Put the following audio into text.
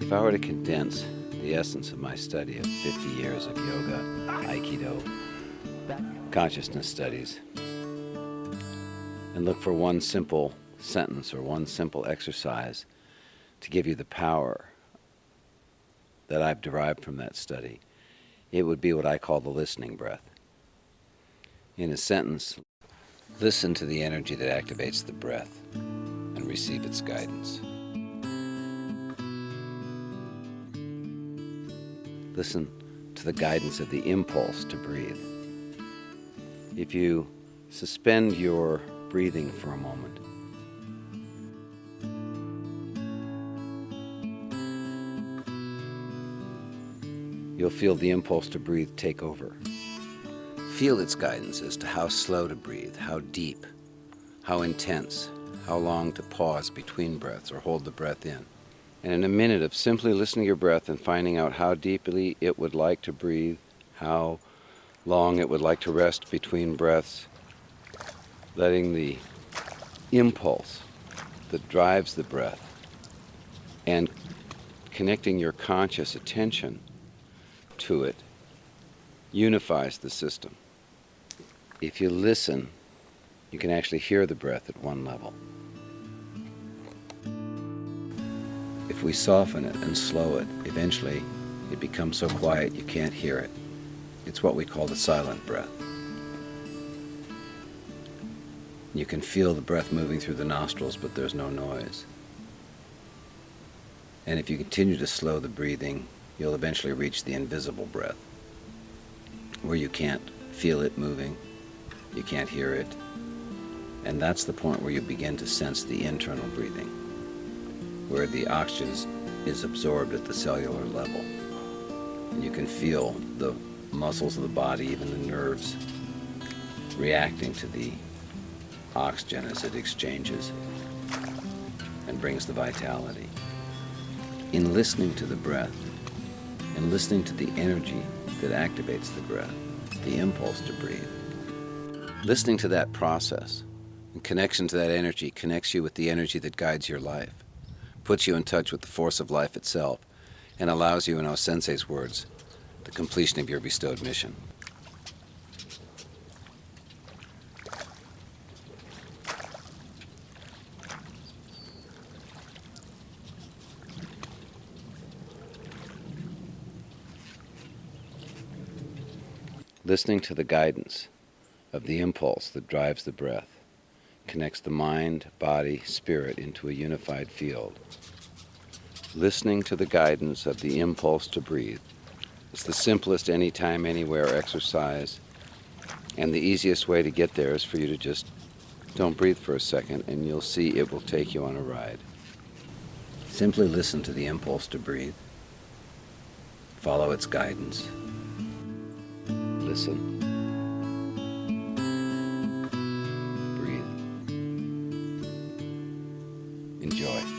If I were to condense the essence of my study of 50 years of yoga, Aikido, consciousness studies, and look for one simple sentence or one simple exercise to give you the power that I've derived from that study, it would be what I call the listening breath. In a sentence, listen to the energy that activates the breath and receive its guidance. Listen to the guidance of the impulse to breathe. If you suspend your breathing for a moment, you'll feel the impulse to breathe take over. Feel its guidance as to how slow to breathe, how deep, how intense, how long to pause between breaths or hold the breath in. And in a minute of simply listening to your breath and finding out how deeply it would like to breathe, how long it would like to rest between breaths, letting the impulse that drives the breath and connecting your conscious attention to it unifies the system. If you listen, you can actually hear the breath at one level. If we soften it and slow it, eventually it becomes so quiet you can't hear it. It's what we call the silent breath. You can feel the breath moving through the nostrils, but there's no noise. And if you continue to slow the breathing, you'll eventually reach the invisible breath, where you can't feel it moving, you can't hear it, and that's the point where you begin to sense the internal breathing, where the oxygen is absorbed at the cellular level. And you can feel the muscles of the body, even the nerves, reacting to the oxygen as it exchanges and brings the vitality. In listening to the breath, and listening to the energy that activates the breath, the impulse to breathe, listening to that process and connection to that energy connects you with the energy that guides your life, puts you in touch with the force of life itself, and allows you, in our sensei's words, the completion of your bestowed mission. Listening to the guidance of the impulse that drives the breath connects the mind, body, spirit into a unified field. Listening to the guidance of the impulse to breathe is the simplest anytime, anywhere exercise, and the easiest way to get there is for you to just don't breathe for a second, and you'll see it will take you on a ride. Simply listen to the impulse to breathe. Follow its guidance. Listen. Breathe. Enjoy.